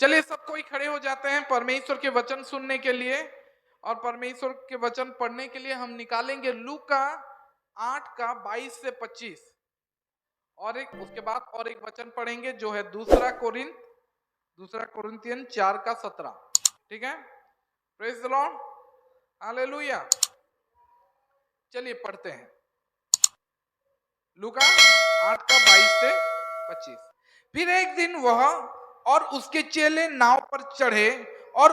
चलिए सब कोई खड़े हो जाते हैं परमेश्वर के वचन सुनने के लिए। और परमेश्वर के वचन पढ़ने के लिए हम निकालेंगे लूका 8 का 22 से 25। और एक उसके बाद और एक वचन पढ़ेंगे जो है दूसरा कोरिन्थियन 4 का 17। ठीक है, प्रेज द लॉर्ड, हालेलुया। चलिए पढ़ते हैं लूका 8 का 22 से 25। फिर एक दिन वह और उसके चेले नाव पर चढ़े और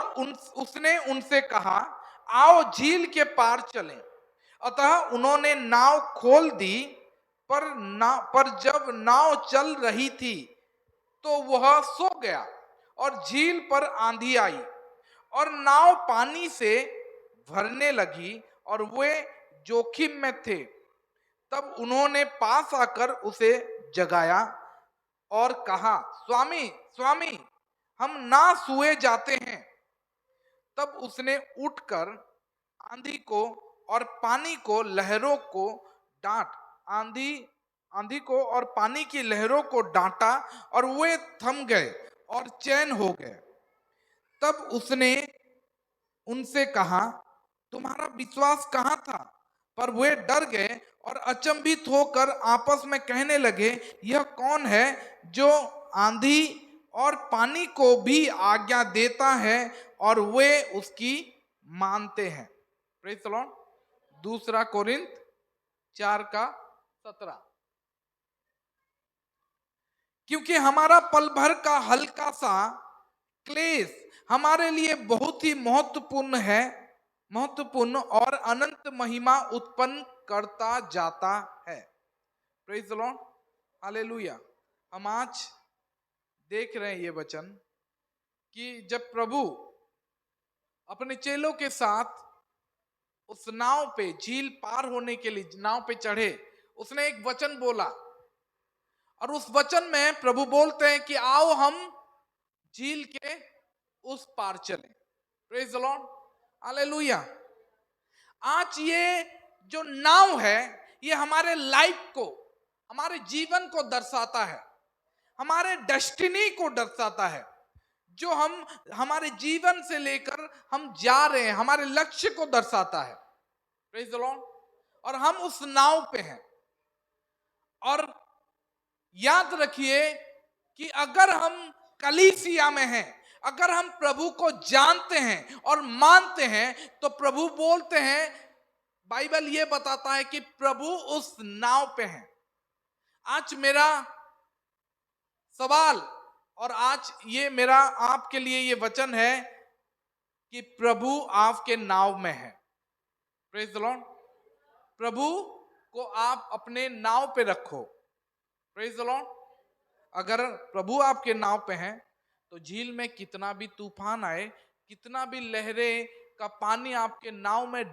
उसने उनसे कहा, आओ झील के पार चलें। अतः उन्होंने नाव खोल दी, पर जब नाव चल रही थी तो वह सो गया और झील पर आंधी आई और नाव पानी से भरने लगी और वे जोखिम में थे। तब उन्होंने पास आकर उसे जगाया और कहा, स्वामी स्वामी, हम नाश हुए जाते हैं। तब उसने उठकर आंधी को और पानी को लहरों को डांट आंधी को और पानी की लहरों को डांटा और वे थम गए और चैन हो गए। तब उसने उनसे कहा, तुम्हारा विश्वास कहाँ था? पर वे डर गए और अचंभित होकर आपस में कहने लगे, यह कौन है जो आंधी और पानी को भी आज्ञा देता है और वे उसकी मानते हैं। Praise the Lord. दूसरा कोरिन्थ 4 का 17। क्योंकि हमारा पल भर का हल्का सा क्लेश हमारे लिए बहुत ही महत्वपूर्ण और अनंत महिमा उत्पन्न करता जाता है। Praise the lord, hallelujah. हम आज देख रहे हैं ये वचन कि जब प्रभु अपने चेलों के साथ उस नाव पे झील पार होने के लिए नाव पे चढ़े, उसने एक वचन बोला और उस वचन में प्रभु बोलते हैं कि आओ हम झील के उस पार चलें। Praise the lord, hallelujah. आज ये जो नाव है ये हमारे लाइफ को, हमारे जीवन को दर्शाता है, हमारे डेस्टिनी को दर्शाता है, जो हम हमारे जीवन से लेकर हम जा रहे हैं, हमारे लक्ष्य को दर्शाता है। Praise the Lord. और हम उस नाव पे हैं। और याद रखिए कि अगर हम कलीसिया में हैं, अगर हम प्रभु को जानते हैं और मानते हैं, तो प्रभु बोलते हैं, बाइबल ये बताता है कि प्रभु उस नाव पे हैं। आज मेरा सवाल और आज ये मेरा आपके लिए ये वचन है कि प्रभु आपके नाव में है। Praise the lord. प्रभु को आप अपने नाव पे रखो। Praise the Lord. अगर प्रभु आपके नाव पे हैं तो झील में कितना भी तूफान आए, कितना भी लहरें का पानी आपके नाव में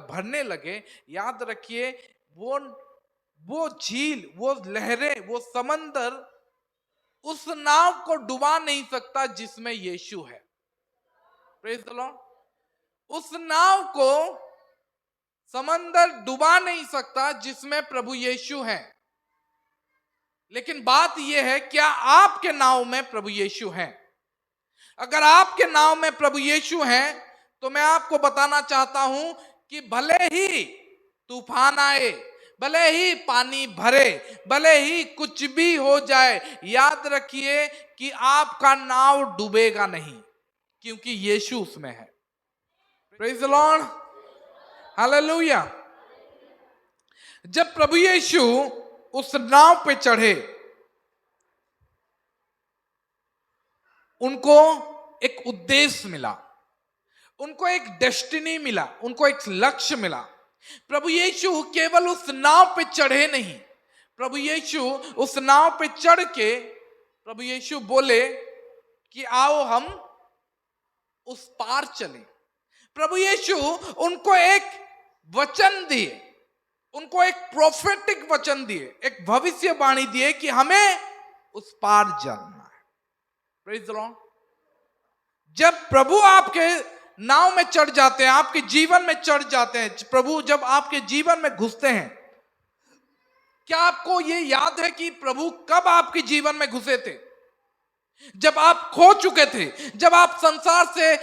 भरने लगे, याद रखिए वो झील, वो लहरें, वो समंदर उस नाव को डुबा नहीं सकता जिसमें यीशु है। Praise the Lord. उस नाव को समंदर डुबा नहीं सकता जिसमें प्रभु यीशु है। लेकिन बात यह है, क्या आपके नाव में प्रभु यीशु है? अगर आपके नाव में प्रभु यीशु है तो मैं आपको बताना चाहता हूं कि भले ही तूफान आए, भले ही पानी भरे, भले ही कुछ भी हो जाए, याद रखिए कि आपका नाव डूबेगा नहीं, क्योंकि यीशु उसमें है। Praise the lord, hallelujah. जब प्रभु यीशु उस नाव पे चढ़े, उनको एक उद्देश्य मिला, उनको एक डेस्टिनी मिला, उनको एक लक्ष्य मिला। प्रभु यीशु केवल उस नाव पे चढ़े नहीं, प्रभु यीशु उस नाव पे चढ़ के प्रभु यीशु बोले कि आओ हम उस पार चलें। प्रभु यीशु उनको एक वचन दिए, उनको एक प्रोफेटिक वचन दिए, एक भविष्यवाणी दिए कि हमें उस पार जाना है। Praise the Lord. जब प्रभु आपके नाव में चढ़ जाते हैं, आपके जीवन में चढ़ जाते हैं, प्रभु जब आपके जीवन में घुसते हैं, क्या आपको यह याद है कि प्रभु कब आपके जीवन में घुसे थे? जब आप खो चुके थे, जब आप संसार से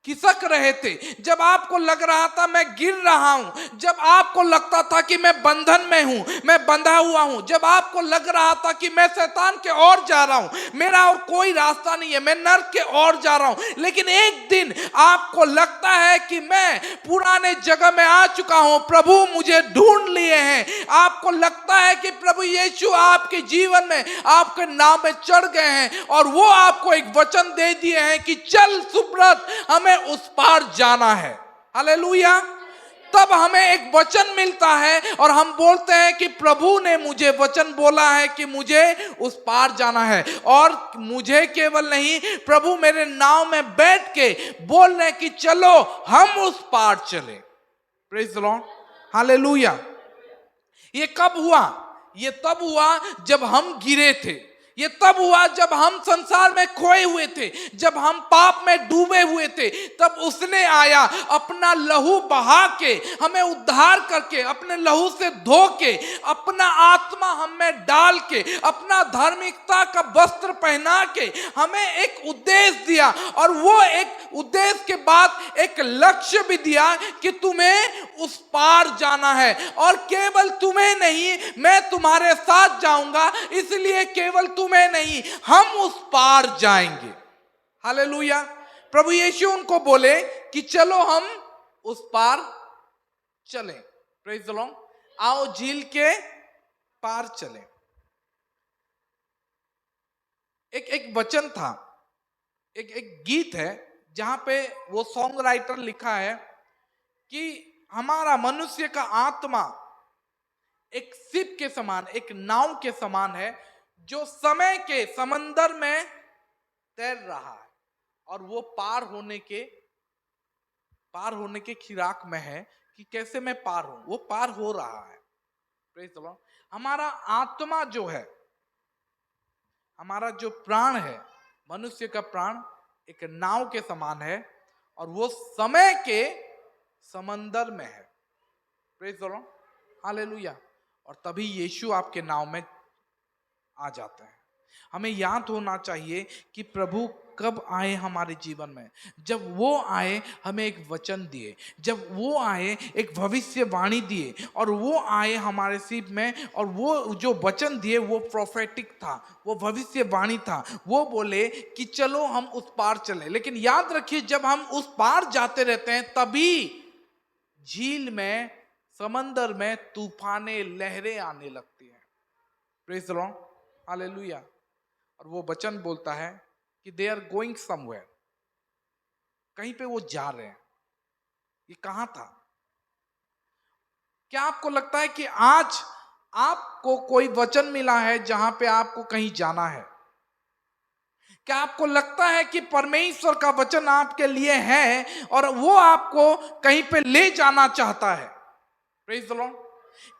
खिसक रहे थे, जब आपको लग रहा था मैं गिर रहा हूं, जब आपको लगता था कि मैं बंधन में हूं, मैं बंधा हुआ हूं, जब आपको लग रहा था कि मैं शैतान के ओर जा रहा हूं, मेरा और कोई रास्ता नहीं है, मैं नर्क के ओर जा रहा हूं, लेकिन एक दिन आपको लगता है कि मैं पुराने जगह में आ चुका हूं, प्रभु मुझे ढूंढ लिए हैं। आपको लगता है कि प्रभु यीशु आपके जीवन में आपके नाव में चढ़ गए हैं और वो आपको एक वचन दे दिए हैं कि चल सुब्रत, हमें उस पार जाना है। हालेलुया। तब हमें एक वचन मिलता है और हम बोलते हैं कि प्रभु ने मुझे वचन बोला है कि मुझे उस पार जाना है। और मुझे केवल नहीं, प्रभु मेरे नाव में बैठ के बोल रहे हैं कि चलो हम उस पार चले। Praise the lord. हालेलुया। ये कब हुआ? ये तब हुआ जब हम गिरे थे। ये तब हुआ जब हम संसार में खोए हुए थे, जब हम पाप में डूबे हुए थे। तब उसने आया, अपना लहू बहा के हमें उद्धार करके, अपने लहू से धो के, अपना आत्मा हम में डाल के, अपना धार्मिकता का वस्त्र पहना के हमें एक उद्देश्य दिया। और वो एक उद्देश्य के बाद एक लक्ष्य भी दिया कि तुम्हें उस पार जाना है। और केवल तुम्हें नहीं, मैं तुम्हारे साथ जाऊंगा, इसलिए केवल तुम्हें नहीं, हम उस पार जाएंगे। हालेलुया। प्रभु यीशु उनको बोले कि चलो हम उस पार चलें। Praise the Lord. आओ झील के पार चलें। एक वचन था, एक गीत है जहां पे वो सॉन्ग राइटर लिखा है कि हमारा मनुष्य का आत्मा एक शिप के समान, एक नाव के समान है जो समय के समंदर में तैर रहा है और वो पार होने के खिराक में है कि कैसे मैं पार हूं। वो पार हो रहा है। Praise the Lord. हमारा आत्मा जो है, हमारा जो प्राण है, मनुष्य का प्राण एक नाव के समान है और वो समय के समंदर में है। Praise the lord. हालेलुया। और तभी यीशु आपके नाव में आ जाते हैं। हमें याद होना चाहिए कि प्रभु कब आए हमारे जीवन में। जब वो आए हमें एक वचन दिए, जब वो आए एक भविष्यवाणी दिए, और वो आए हमारे सीप में, और वो जो वचन दिए वो प्रोफेटिक था, वो भविष्यवाणी था। वो बोले कि चलो हम उस पार चले। लेकिन याद रखिए, जब हम उस पार जाते रहते हैं तभी झील में, समंदर में तूफाने, लहरें आने लगती हैं। Praise the lord. हालेलुया। और वो वचन बोलता है कि दे आर गोइंग समवेयर, कहीं पे वो जा रहे हैं। ये कहां था? क्या आपको लगता है कि आज आपको कोई वचन मिला है जहां पे आपको कहीं जाना है? क्या आपको लगता है कि परमेश्वर का वचन आपके लिए है और वो आपको कहीं पे ले जाना चाहता है? Praise the Lord.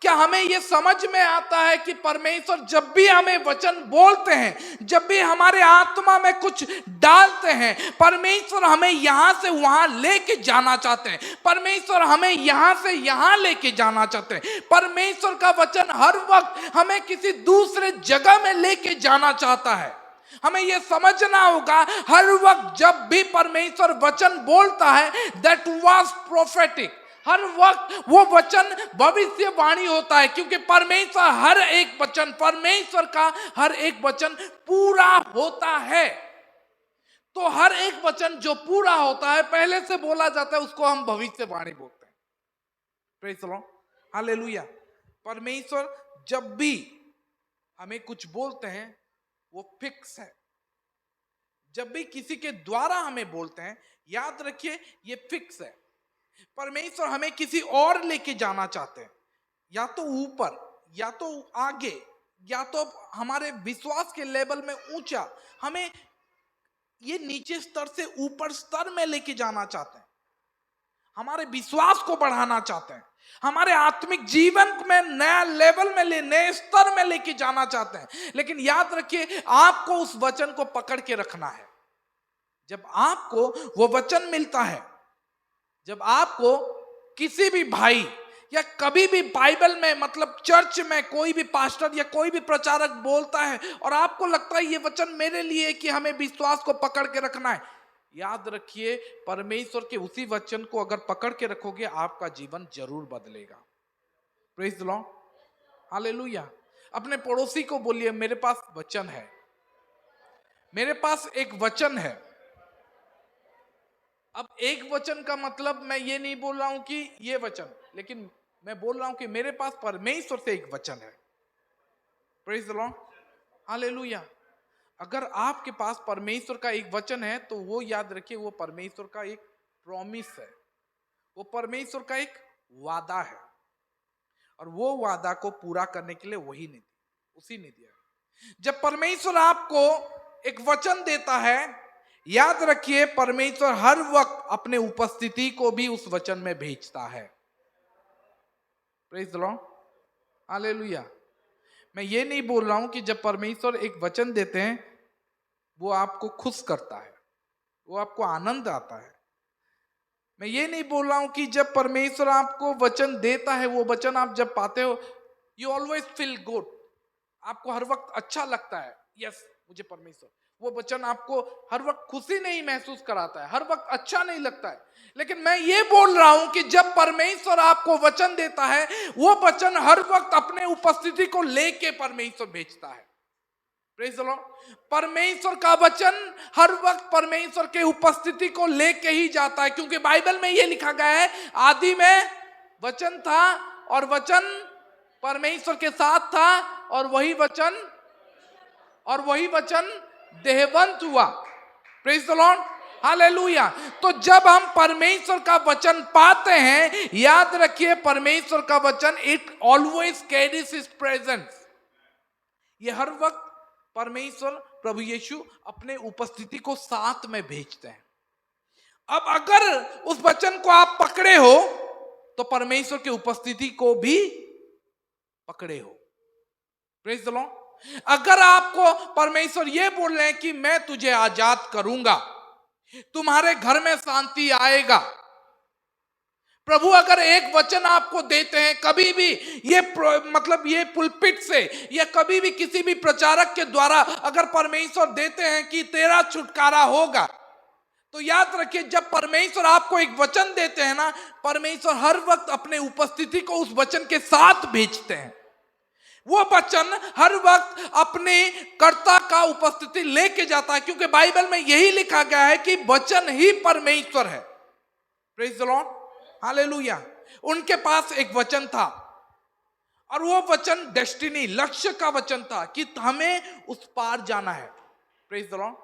क्या हमें यह समझ में आता है कि परमेश्वर जब भी हमें वचन बोलते हैं, जब भी हमारे आत्मा में कुछ डालते हैं, परमेश्वर हमें यहां से वहां लेके जाना चाहते हैं। परमेश्वर हमें यहां से यहां लेके जाना चाहते हैं। परमेश्वर का वचन हर वक्त हमें किसी दूसरे जगह में लेके जाना चाहता है। हमें यह समझना होगा, हर वक्त जब भी परमेश्वर वचन बोलता है, दैट वाज प्रोफेटिक। हर वक्त वो वचन भविष्यवाणी होता है, क्योंकि परमेश्वर हर एक वचन, परमेश्वर का हर एक वचन पूरा होता है। तो हर एक वचन जो पूरा होता है, पहले से बोला जाता है, उसको हम भविष्यवाणी बोलते हैं। Praise the lord. हालेलुया। परमेश्वर जब भी हमें कुछ बोलते हैं वो फिक्स है। जब भी किसी के द्वारा हमें बोलते हैं, याद रखिए ये फिक्स है। परमेश्वर हमें किसी और लेके जाना चाहते हैं, या तो ऊपर, या तो आगे, या तो हमारे विश्वास के लेवल में ऊंचा। हमें ये नीचे स्तर से ऊपर स्तर में लेके जाना चाहते हैं, हमारे विश्वास को बढ़ाना चाहते हैं, हमारे आत्मिक जीवन में नया लेवल में नए स्तर में लेके जाना चाहते हैं। लेकिन याद रखिए, आपको उस वचन को पकड़ के रखना है। जब आपको वो वचन मिलता है, जब आपको किसी भी भाई या कभी भी बाइबल में मतलब चर्च में कोई भी पास्टर या कोई भी प्रचारक बोलता है और आपको लगता है ये वचन मेरे लिए है कि हमें विश्वास को पकड़ के रखना है, याद रखिए परमेश्वर के उसी वचन को अगर पकड़ के रखोगे आपका जीवन जरूर बदलेगा। Praise the lord, hallelujah. अपने पड़ोसी को बोलिए मेरे पास वचन है, मेरे पास एक वचन है। अब एक वचन का मतलब मैं ये नहीं बोल रहा हूं कि ये वचन, लेकिन मैं बोल रहा हूं कि मेरे पास परमेश्वर से एक वचन है। Praise the lord, hallelujah. अगर आपके पास परमेश्वर का एक वचन है तो वो याद रखिए वो परमेश्वर का एक प्रॉमिस है, वो परमेश्वर का एक वादा है, और वो वादा को पूरा करने के लिए वही ने उसी ने दिया है। जब परमेश्वर आपको एक वचन देता है, याद रखिए परमेश्वर हर वक्त अपने उपस्थिति को भी उस वचन में भेजता है। Praise the lord, hallelujah. मैं ये नहीं बोल रहा हूं कि जब परमेश्वर एक वचन देते हैं वो आपको खुश करता है, वो आपको आनंद आता है। मैं ये नहीं बोल रहा हूं कि जब परमेश्वर आपको वचन देता है वो वचन आप जब पाते हो यू ऑलवेज फील गुड, आपको हर वक्त अच्छा लगता है, यस मुझे परमेश्वर, वो वचन आपको हर वक्त खुशी नहीं महसूस कराता है, हर वक्त अच्छा नहीं लगता है। लेकिन मैं ये बोल रहा हूं कि जब परमेश्वर आपको वचन देता है वो वचन हर वक्त अपने उपस्थिति को लेके परमेश्वर भेजता है। प्रेज द लॉर्ड, परमेश्वर का वचन हर वक्त परमेश्वर के उपस्थिति को लेके ही जाता है, क्योंकि बाइबल में ये लिखा गया है आदि में वचन था और वचन परमेश्वर के साथ था और वही वचन देहवंत हुआ। Praise the lord, hallelujah. तो जब हम परमेश्वर का वचन पाते हैं, याद रखिए परमेश्वर का वचन it always carries his presence, ये हर वक्त परमेश्वर प्रभु यीशु अपने उपस्थिति को साथ में भेजते हैं। अब अगर उस वचन को आप पकड़े हो तो परमेश्वर की उपस्थिति को भी पकड़े हो। Praise the Lord. अगर आपको परमेश्वर ये बोल रहे हैं कि मैं तुझे आजाद करूंगा, तुम्हारे घर में शांति आएगा, प्रभु अगर एक वचन आपको देते हैं कभी भी ये मतलब ये पुलपिट से या कभी भी किसी भी प्रचारक के द्वारा अगर परमेश्वर देते हैं कि तेरा छुटकारा होगा, तो याद रखिए जब परमेश्वर आपको एक वचन देते हैं ना, परमेश्वर हर वक्त अपने उपस्थिति को उस वचन के साथ भेजते हैं। वो वचन हर वक्त अपने कर्ता का उपस्थिति लेके जाता है, क्योंकि बाइबल में यही लिखा गया है कि वचन ही परमेश्वर है। Praise the lord, hallelujah. उनके पास एक वचन था और वो वचन डेस्टिनी, लक्ष्य का वचन था कि हमें उस पार जाना है। Praise the Lord.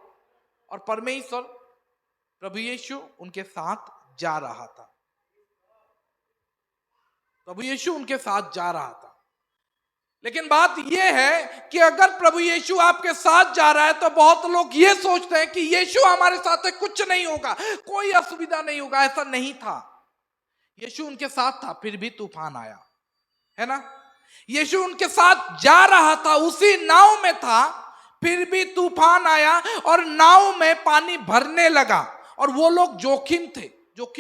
और परमेश्वर प्रभु यीशु उनके साथ जा रहा था, प्रभु यीशु उनके साथ जा रहा था। लेकिन बात यह है कि अगर प्रभु यीशु आपके साथ जा रहा है तो बहुत लोग ये सोचते हैं कि यीशु हमारे साथ है, कुछ नहीं होगा, कोई असुविधा नहीं होगा। ऐसा नहीं था। यीशु उनके साथ था, फिर भी तूफान आया, है ना। यीशु उनके साथ जा रहा था, उसी नाव में था, फिर भी तूफान आया और नाव में पानी भरने लगा और वो लोग जोखिम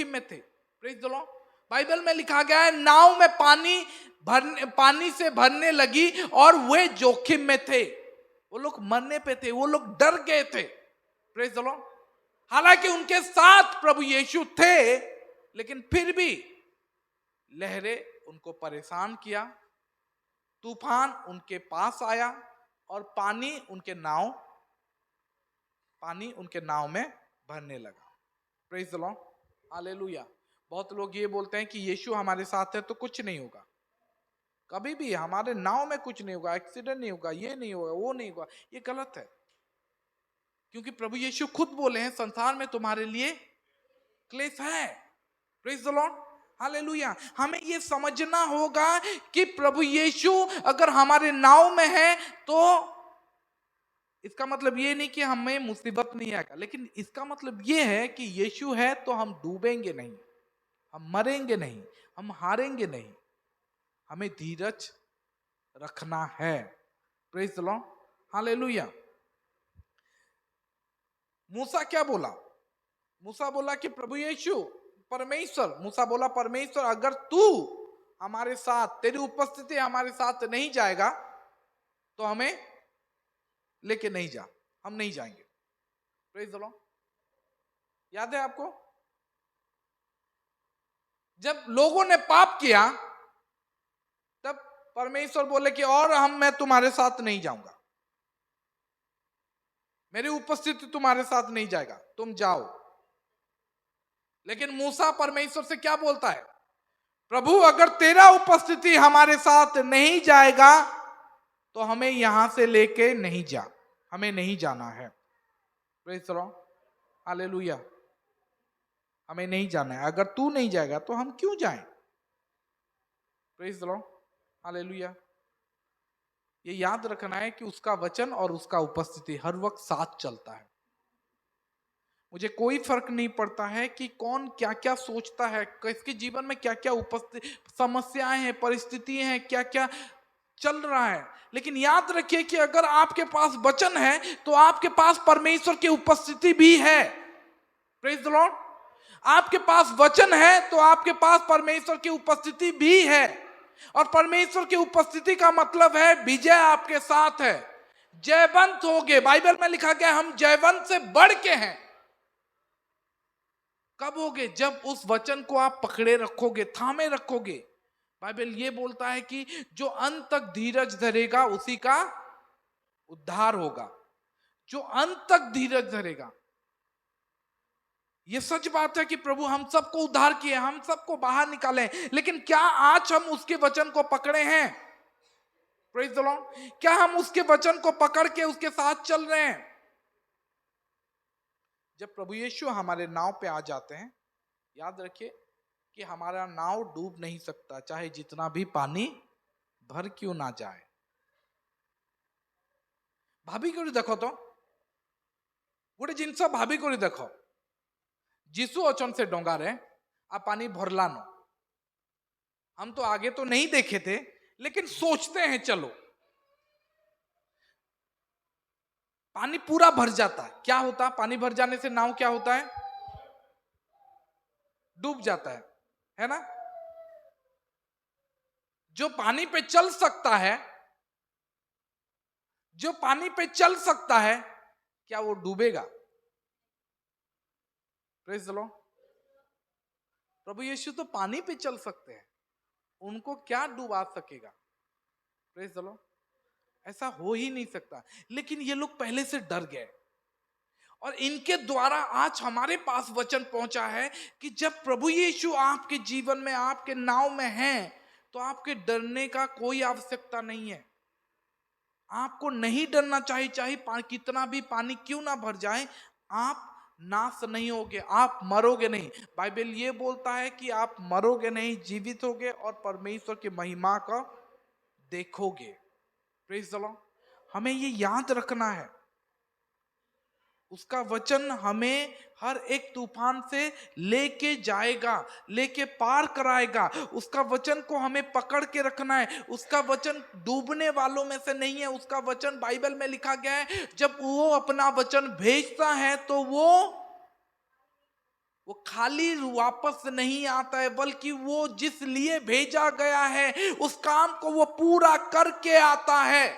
में थे। Praise the Lord. बाइबल में लिखा गया है नाव में पानी से भरने लगी और वे जोखिम में थे, वो लोग मरने पे थे, वो लोग डर गए थे। Praise the Lord. हालांकि उनके साथ प्रभु यीशु थे, लेकिन फिर भी लहरें उनको परेशान किया, तूफान उनके पास आया और पानी उनके नाव में भरने लगा। Praise the lord, hallelujah. बहुत लोग ये बोलते हैं कि यीशु हमारे साथ है तो कुछ नहीं होगा, कभी भी हमारे नाव में कुछ नहीं होगा, एक्सीडेंट नहीं होगा, ये नहीं होगा, वो नहीं होगा। ये गलत है, क्योंकि प्रभु यीशु खुद बोले हैं संसार में तुम्हारे लिए क्लेश है। Praise the lord, hallelujah. हमें ये समझना होगा कि प्रभु यीशु अगर हमारे नाव में है तो इसका मतलब ये नहीं कि हमें मुसीबत नहीं आएगा, लेकिन इसका मतलब ये है कि यीशु है तो हम डूबेंगे नहीं, हम मरेंगे नहीं, हम हारेंगे नहीं। हमें धीरज रखना है। Praise the lord, hallelujah. मूसा क्या बोला? मूसा बोला कि प्रभु यीशु परमेश्वर, मूसा बोला परमेश्वर अगर तू हमारे साथ, तेरी उपस्थिति हमारे साथ नहीं जाएगा तो हमें लेके नहीं जा, हम नहीं जाएंगे। Praise the Lord. याद है आपको जब लोगों ने पाप किया तब परमेश्वर बोले कि और मैं तुम्हारे साथ नहीं जाऊंगा, मेरी उपस्थिति तुम्हारे साथ नहीं जाएगा, तुम जाओ। लेकिन मूसा परमेश्वर से क्या बोलता है, प्रभु अगर तेरा उपस्थिति हमारे साथ नहीं जाएगा तो हमें यहां से लेके नहीं जा, हमें नहीं जाना है। Praise the lord, hallelujah. हमें नहीं जाना है, अगर तू नहीं जाएगा तो हम क्यों जाएं। Praise the lord, hallelujah. ये याद रखना है कि उसका वचन और उसका उपस्थिति हर वक्त साथ चलता है। मुझे कोई फर्क नहीं पड़ता है कि कौन क्या क्या सोचता है, किसके जीवन में क्या क्या उपस्थिति समस्याएं हैं, परिस्थितियां हैं, क्या क्या चल रहा है, लेकिन याद रखिए कि अगर आपके पास वचन है तो आपके पास परमेश्वर की उपस्थिति भी है। Praise the Lord. आपके पास वचन है तो आपके पास परमेश्वर की उपस्थिति भी है, और परमेश्वर की उपस्थिति का मतलब है विजय आपके साथ है, जयवंत होगे। बाइबल में लिखा गया हम जयवंत से बढ़ के हैं। कब होगे, जब उस वचन को आप पकड़े रखोगे, थामे रखोगे। बाइबल ये बोलता है कि जो अंत तक धीरज धरेगा उसी का उद्धार होगा, जो अंत तक धीरज धरेगा। ये सच बात है कि प्रभु हम सबको उद्धार किए, हम सबको बाहर निकाले, लेकिन क्या आज हम उसके वचन को पकड़े हैं। Praise the Lord. क्या हम उसके वचन को पकड़ के उसके साथ चल रहे हैं। जब प्रभु यीशु हमारे नाव पे आ जाते हैं, याद रखिए कि हमारा नाव डूब नहीं सकता, चाहे जितना भी पानी भर क्यों ना जाए। भाभी को देखो तो गोटे जिनस भाभी को देखो, जीसु अचन से डोंगारे आ पानी भरलानो। हम तो आगे तो नहीं देखे थे, लेकिन सोचते हैं चलो पानी पूरा भर जाता है, क्या होता, पानी भर जाने से नाव क्या होता है, डूब जाता है ना। जो पानी पे चल सकता है, जो पानी पे चल सकता है, क्या वो डूबेगा। Praise the lord. प्रभु यीशु तो पानी पे चल सकते हैं, उनको क्या डुबा सकेगा। Praise the Lord. ऐसा हो ही नहीं सकता, लेकिन ये लोग पहले से डर गए, और इनके द्वारा आज हमारे पास वचन पहुंचा है कि जब प्रभु यीशु आपके जीवन में, आपके नाव में हैं, तो आपके डरने का कोई आवश्यकता नहीं है। आपको नहीं डरना चाहिए, चाहे कितना भी पानी क्यों ना भर जाए, आप नाश नहीं होगे, आप मरोगे नहीं। बाइबल ये बोलता है कि आप मरोगे नहीं, जीवित होगे और परमेश्वर की महिमा को देखोगे। Praise the Lord. हमें ये याद रखना है, उसका वचन हमें हर एक तूफान से लेके जाएगा, लेके पार कराएगा। उसका वचन को हमें पकड़ के रखना है। उसका वचन डूबने वालों में से नहीं है। उसका वचन, बाइबल में लिखा गया है, जब वो अपना वचन भेजता है तो वो खाली वापस नहीं आता है, बल्कि वो जिस लिए भेजा गया है उस काम को वो पूरा करके आता है।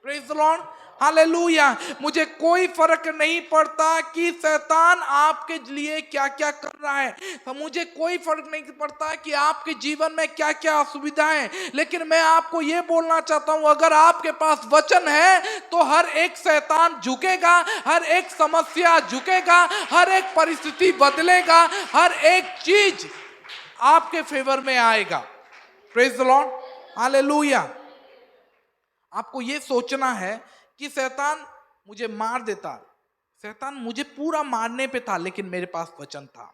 Praise the lord, hallelujah. मुझे कोई फर्क नहीं पड़ता कि शैतान आपके लिए क्या क्या कर रहा है, तो मुझे कोई फर्क नहीं पड़ता कि आपके जीवन में क्या क्या असुविधाएं, लेकिन मैं आपको यह बोलना चाहता हूं, अगर आपके पास वचन है तो हर एक शैतान झुकेगा, हर एक समस्या झुकेगा, हर एक परिस्थिति बदलेगा, हर एक चीज आपके फेवर में आएगा। Praise the lord, hallelujah. आपको यह सोचना है कि शैतान मुझे मार देता, शैतान मुझे पूरा मारने पे था, लेकिन मेरे पास वचन था।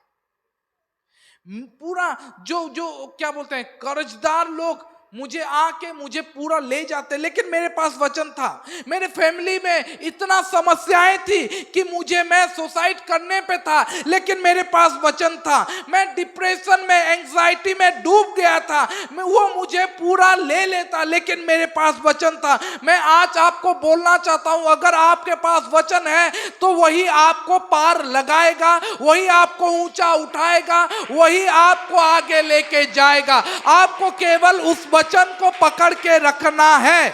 पूरा जो क्या बोलते हैं, कर्जदार लोग मुझे आके मुझे पूरा ले जाते, लेकिन मेरे पास वचन था। मेरे फैमिली में इतना समस्याएं थी कि मैं सुसाइड करने पे था, लेकिन मेरे पास वचन था। मैं डिप्रेशन में, एंजाइटी में डूब गया था, वो मुझे पूरा ले लेता, लेकिन मेरे पास वचन था। मैं आज आपको बोलना चाहता हूं, अगर आपके पास वचन है तो वही आपको पार लगाएगा, वही आपको ऊंचा उठाएगा, वही आपको आगे लेके जाएगा। आपको केवल उस वचन को पकड़ के रखना है।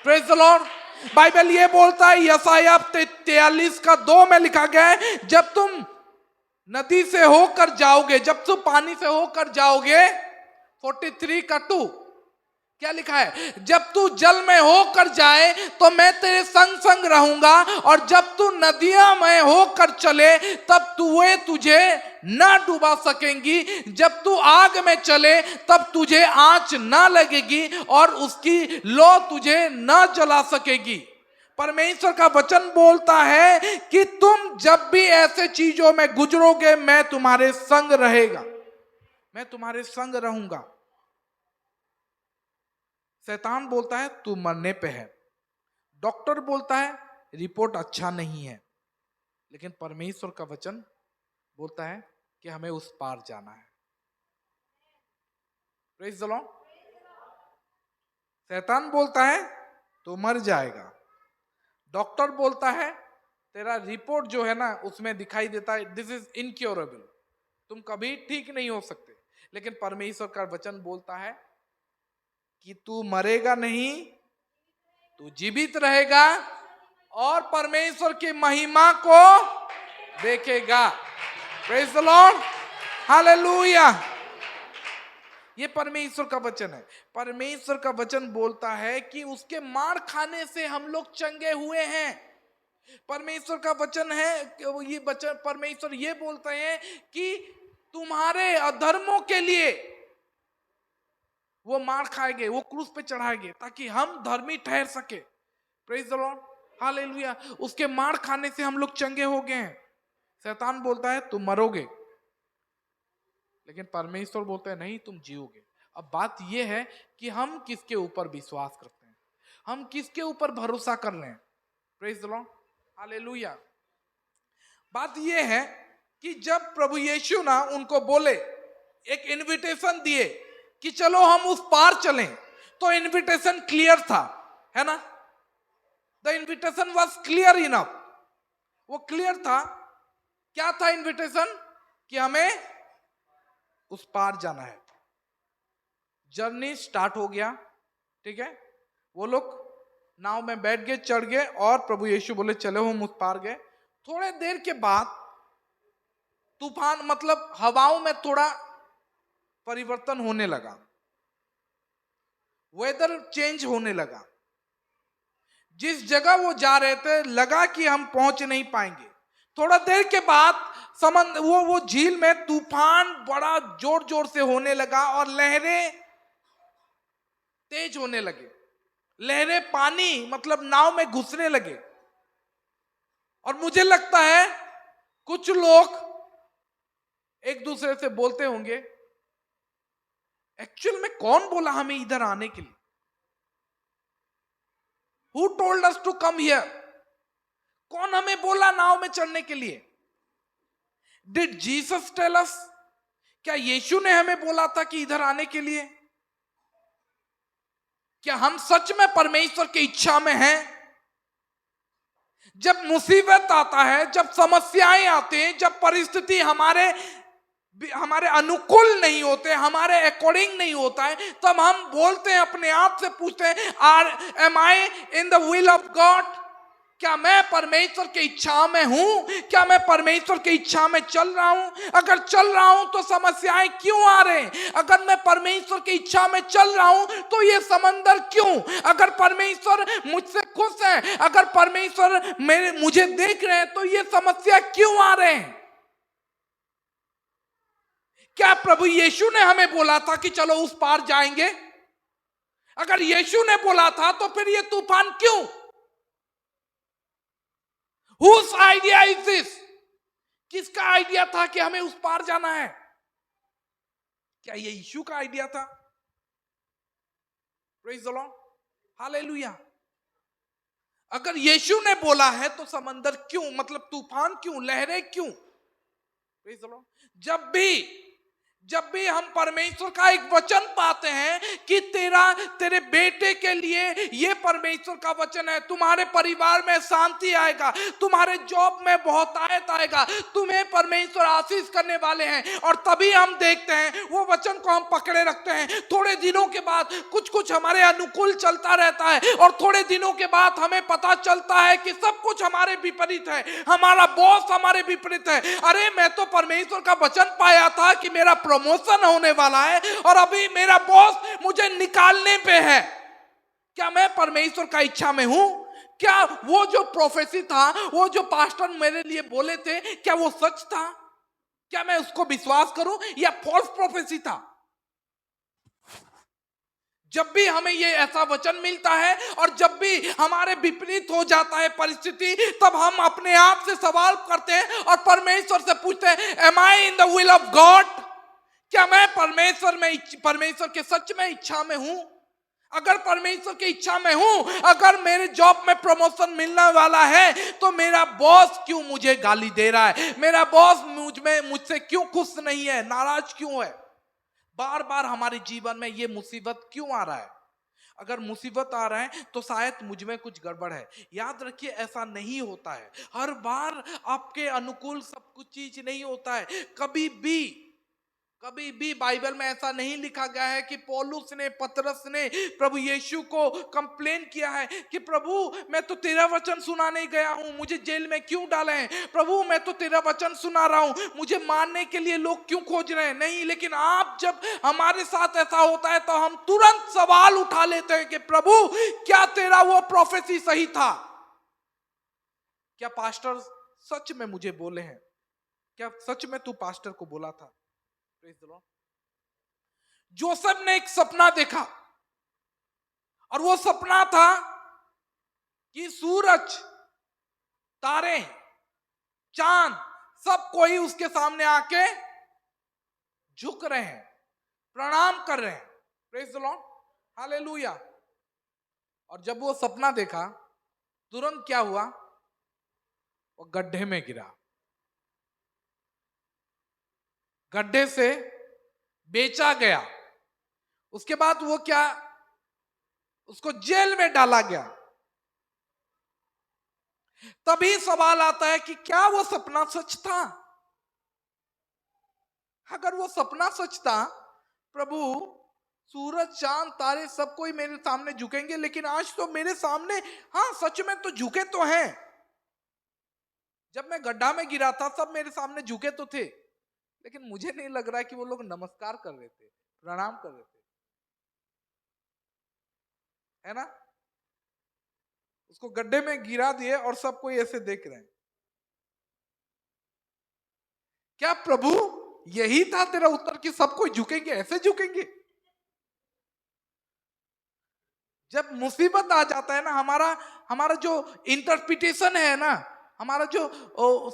Praise the Lord. बाइबल ये बोलता है, यशायाह 43:2 में लिखा गया है, जब तुम नदी से होकर जाओगे, जब तुम पानी से होकर जाओगे, 43:2 क्या लिखा है, जब तू जल में होकर जाए तो मैं तेरे संग संग रहूंगा, और जब तू नदियां में होकर चले तब वे तुझे ना डुबा सकेंगी, जब तू आग में चले तब तुझे आंच ना लगेगी, और उसकी लौ तुझे ना जला सकेगी। परमेश्वर का वचन बोलता है कि तुम जब भी ऐसे चीजों में गुजरोगे, मैं तुम्हारे संग रहेगा, मैं तुम्हारे संग रहूंगा। शैतान बोलता है तू मरने पे है, डॉक्टर बोलता है रिपोर्ट अच्छा नहीं है, लेकिन परमेश्वर का वचन बोलता है कि हमें उस पार जाना है। Praise the Lord. शैतान बोलता है तू मर जाएगा, डॉक्टर बोलता है तेरा रिपोर्ट जो है ना उसमें दिखाई देता है दिस इज इनक्योरेबल, तुम कभी ठीक नहीं हो सकते, लेकिन परमेश्वर का वचन बोलता है कि तू मरेगा नहीं, तू जीवित रहेगा और परमेश्वर की महिमा को देखेगा। Praise the lord, hallelujah. ये परमेश्वर का वचन है। परमेश्वर का वचन बोलता है कि उसके मार खाने से हम लोग चंगे हुए हैं। परमेश्वर का वचन है, ये वचन परमेश्वर ये बोलते हैं कि तुम्हारे अधर्मों के लिए वो मार खाएंगे, वो क्रूस पे चढ़ाएंगे, ताकि हम धर्मी ठहर सके। Praise the lord, hallelujah. उसके मार खाने से हम लोग चंगे हो गए हैं। शैतान बोलता है तुम मरोगे, लेकिन परमेश्वर बोलता है नहीं, तुम जियोगे। अब बात यह है कि हम किसके ऊपर विश्वास करते हैं, हम किसके ऊपर भरोसा कर रहे हैं। Praise the lord, hallelujah. बात यह है कि जब प्रभु यीशु ना उनको बोले, एक इनविटेशन दिए कि चलो हम उस पार चलें, तो इनविटेशन क्लियर था, है ना। The invitation was clear enough, वो क्लियर था। क्या था इनविटेशन? कि हमें उस पार जाना है। जर्नी स्टार्ट हो गया, ठीक है। वो लोग नाव में बैठ गए, चढ़ गए, और प्रभु यीशु बोले चलो हम उस पार गए। थोड़े देर के बाद तूफान, मतलब हवाओं में थोड़ा परिवर्तन होने लगा, वेदर चेंज होने लगा। जिस जगह वो जा रहे थे लगा कि हम पहुंच नहीं पाएंगे। थोड़ा देर के बाद समंदर, वो झील में तूफान बड़ा जोर जोर से होने लगा, और लहरें तेज होने लगे। लहरें पानी, मतलब नाव में घुसने लगे। और मुझे लगता है कुछ लोग एक दूसरे से बोलते होंगे, एक्चुअल में कौन बोला हमें इधर आने के लिए? Who told us to come here? कौन हमें बोला नाव में चढ़ने के लिए? Did Jesus tell us? क्या यीशु ने हमें बोला था कि इधर आने के लिए? क्या हम सच में परमेश्वर की इच्छा में हैं? जब मुसीबत आता है, जब समस्याएं आती हैं, जब परिस्थिति हमारे अनुकूल नहीं होते, हमारे अकॉर्डिंग नहीं होता है, तब हम बोलते हैं, अपने आप से पूछते हैं, am I in the will of God? क्या मैं परमेश्वर की इच्छा में हूं? क्या मैं परमेश्वर की इच्छा में चल रहा हूं? अगर चल रहा हूं तो समस्याएं क्यों आ रहे हैं? अगर मैं परमेश्वर की इच्छा में चल रहा हूं तो ये समंदर क्यों? अगर परमेश्वर मुझसे खुश है, अगर परमेश्वर मुझे देख रहे हैं, तो ये समस्या क्यों आ रहे हैं? क्या प्रभु यीशु ने हमें बोला था कि चलो उस पार जाएंगे? अगर यीशु ने बोला था तो फिर ये तूफान क्यों? Whose idea is this? किसका आइडिया था कि हमें उस पार जाना है? क्या ये यीशु का आइडिया था? Praise the lord, hallelujah. अगर यीशु ने बोला है तो समंदर क्यों, मतलब तूफान क्यों, लहरें क्यों? Praise the Lord. जब भी हम परमेश्वर का एक वचन पाते हैं कि तेरे बेटे के लिए ये परमेश्वर का वचन है, तुम्हारे परिवार में शांति आएगा, तुम्हारे जॉब में बहुतायत आएगा, तुम्हें परमेश्वर आशीष करने वाले हैं, और तभी हम देखते हैं वो वचन को हम पकड़े रखते हैं। थोड़े दिनों के बाद कुछ कुछ हमारे अनुकूल चलता रहता है, और थोड़े दिनों के बाद हमें पता चलता है कि सब कुछ हमारे विपरीत है, हमारा बॉस हमारे विपरीत है। अरे मैं तो परमेश्वर का वचन पाया था कि मेरा प्रमोशन होने वाला है, और अभी मेरा बॉस मुझे निकालने पे है। क्या मैं परमेश्वर का इच्छा में हूं? क्या वो जो प्रोफेसी था, वो जो पास्टर मेरे लिए बोले थे, क्या वो सच था? क्या मैं उसको विश्वास करूं, या फॉल्स प्रोफेसी था? जब भी हमें ये ऐसा वचन मिलता है और जब भी हमारे विपरीत हो जाता है परिस्थिति, तब हम अपने आप से सवाल करते हैं और परमेश्वर से पूछते हैं, am I in the will of God? क्या मैं परमेश्वर के सच में इच्छा में हूं? अगर परमेश्वर की इच्छा में हूं, अगर मेरे जॉब में प्रमोशन मिलने वाला है, तो मेरा बॉस क्यों मुझे गाली दे रहा है? मेरा बॉस मुझसे क्यों खुश नहीं है, नाराज क्यों है? बार बार हमारे जीवन में ये मुसीबत क्यों आ रहा है? अगर मुसीबत आ रहा है तो शायद मुझ में कुछ गड़बड़ है। याद रखिए, ऐसा नहीं होता है, हर बार आपके अनुकूल सब कुछ चीज नहीं होता है। कभी भी बाइबल में ऐसा नहीं लिखा गया है कि पौलुस ने, पतरस ने प्रभु यीशु को कंप्लेन किया है कि प्रभु मैं तो तेरा वचन सुनाने गया हूं, मुझे जेल में क्यों डाले हैं? प्रभु मैं तो तेरा वचन सुना रहा हूं, मुझे मारने के लिए लोग क्यों खोज रहे हैं? नहीं, लेकिन आप जब हमारे साथ ऐसा होता है तो हम तुरंत सवाल उठा लेते हैं कि प्रभु क्या तेरा वो प्रोफेसी सही था? क्या पास्टर सच में मुझे बोले हैं? क्या सच में तू पास्टर को बोला था? जोसेफ ने एक सपना देखा, और वो सपना था कि सूरज, तारे, चांद, सब कोई उसके सामने आके झुक रहे हैं, प्रणाम कर रहे हैं। Praise the lord, hallelujah. और जब वो सपना देखा, तुरंत क्या हुआ? वो गड्ढे में गिरा, गड्ढे से बेचा गया। उसके बाद वो क्या, उसको जेल में डाला गया। तभी सवाल आता है कि क्या वो सपना सच था? अगर वो सपना सच था, प्रभु सूरज, चांद, तारे सब कोई मेरे सामने झुकेंगे, लेकिन आज तो मेरे सामने, हाँ सच में तो झुके तो हैं। जब मैं गड्ढा में गिरा था सब मेरे सामने झुके तो थे, लेकिन मुझे नहीं लग रहा है कि वो लोग नमस्कार कर रहे थे, प्रणाम कर रहे थे, है ना? उसको गड्ढे में गिरा दिए और सब कोई ऐसे देख रहे हैं। क्या प्रभु यही था तेरा उत्तर कि सब कोई झुकेंगे, ऐसे झुकेंगे? जब मुसीबत आ जाता है ना, हमारा जो इंटरप्रिटेशन है ना, हमारा जो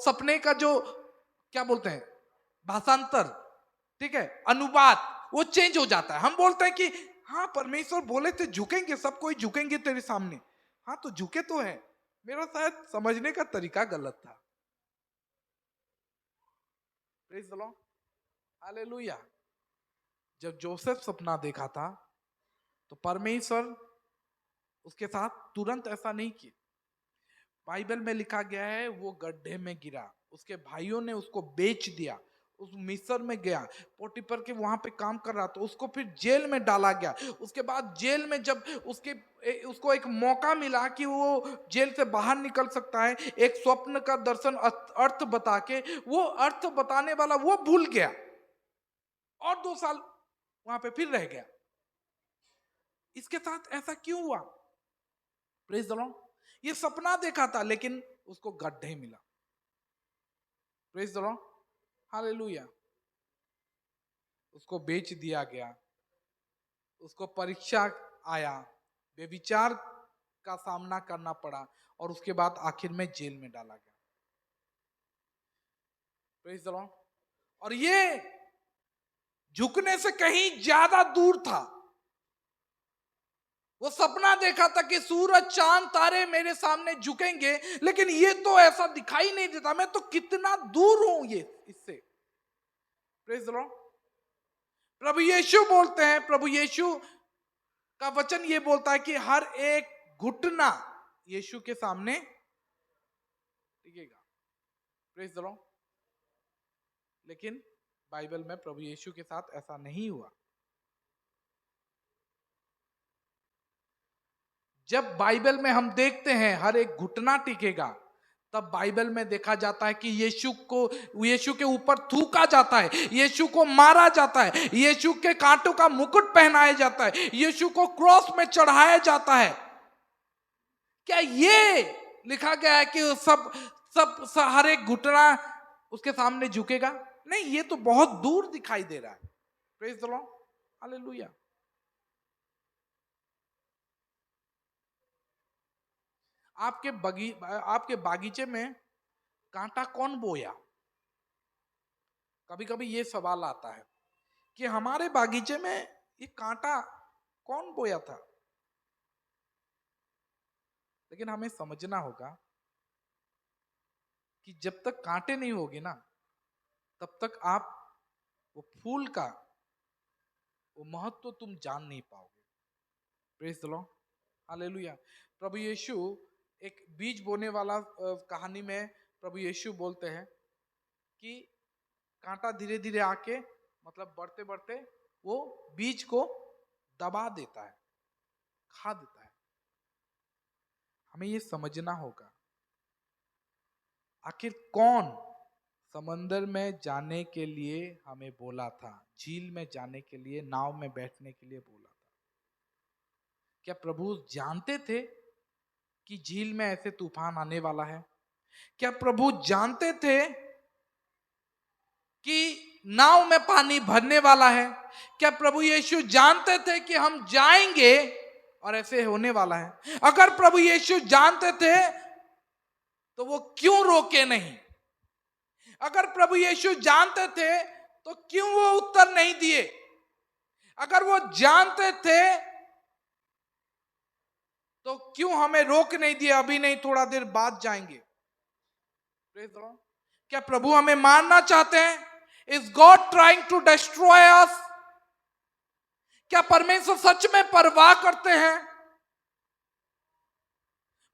सपने का जो क्या बोलते हैं, भाषांतर, ठीक है, अनुवाद, वो चेंज हो जाता है। हम बोलते हैं कि हाँ परमेश्वर बोले थे झुकेंगे, सब कोई झुकेंगे तेरे सामने। हाँ तो झुके तो है, मेरा शायद समझने का तरीका गलत था। Praise the lord, hallelujah. जब जोसेफ सपना देखा था तो परमेश्वर उसके साथ तुरंत ऐसा नहीं किया। बाइबल में लिखा गया है वो गड्ढे में गिरा, उसके भाइयों ने उसको बेच दिया, उस मिस्र में गया, पोटीफर के वहां पे काम कर रहा था, उसको फिर जेल में डाला गया। उसके बाद जेल में जब उसको एक मौका मिला कि वो जेल से बाहर निकल सकता है, एक स्वप्न का दर्शन अर्थ बता के, वो अर्थ बताने वाला वो भूल गया और 2 साल वहां पे फिर रह गया। इसके साथ ऐसा क्यों हुआ? Praise the Lord. ये सपना देखा था लेकिन उसको गड्ढे मिला। Praise the lord, hallelujah. उसको बेच दिया गया, उसको परीक्षा आया, बेविचार का सामना करना पड़ा, और उसके बाद आखिर में जेल में डाला गया। Praise the Lord. और ये झुकने से कहीं ज्यादा दूर था। वो सपना देखा था कि सूरज चांद तारे मेरे सामने झुकेंगे, लेकिन ये तो ऐसा दिखाई नहीं देता, मैं तो कितना दूर हूं ये इससे। Praise the lord. प्रभु यीशु बोलते हैं, प्रभु यीशु का वचन ये बोलता है कि हर एक घुटना यीशु के सामने टिकेगा। Praise the lord. लेकिन बाइबल में प्रभु यीशु के साथ ऐसा नहीं हुआ। जब बाइबल में हम देखते हैं हर एक घुटना टिकेगा, तब बाइबल में देखा जाता है कि यीशु के ऊपर थूका जाता है, यीशु को मारा जाता है, यीशु के कांटों का मुकुट पहनाया जाता है, यीशु को क्रॉस में चढ़ाया जाता है। क्या ये लिखा गया है कि सब हर एक घुटना उसके सामने झुकेगा? नहीं, ये तो बहुत दूर दिखाई दे रहा है। Praise the lord, hallelujah. आपके बागीचे में कांटा कौन बोया? कभी कभी ये सवाल आता है कि हमारे बागीचे में ये कांटा कौन बोया था। लेकिन हमें समझना होगा कि जब तक कांटे नहीं होगे ना, तब तक आप वो फूल का वो महत्व तुम जान नहीं पाओगे। Praise the lord, hallelujah. प्रभु यीशु एक बीज बोने वाला कहानी में प्रभु यीशु बोलते हैं कि कांटा धीरे धीरे आके मतलब बढ़ते बढ़ते वो बीज को दबा देता है, खा देता है। हमें ये समझना होगा आखिर कौन समंदर में जाने के लिए हमें बोला था, झील में जाने के लिए, नाव में बैठने के लिए बोला था। क्या प्रभु जानते थे कि झील में ऐसे तूफान आने वाला है? क्या प्रभु जानते थे कि नाव में पानी भरने वाला है? क्या प्रभु यीशु जानते थे कि हम जाएंगे और ऐसे होने वाला है? अगर प्रभु यीशु जानते थे तो वो क्यों रोके नहीं? अगर प्रभु यीशु जानते थे तो क्यों वो उत्तर नहीं दिए? अगर वो जानते थे तो क्यों हमें रोक नहीं दिया, अभी नहीं थोड़ा देर बाद जाएंगे? क्या प्रभु हमें मारना चाहते हैं? Is God trying to destroy us? क्या परमेश्वर सच में परवाह करते हैं?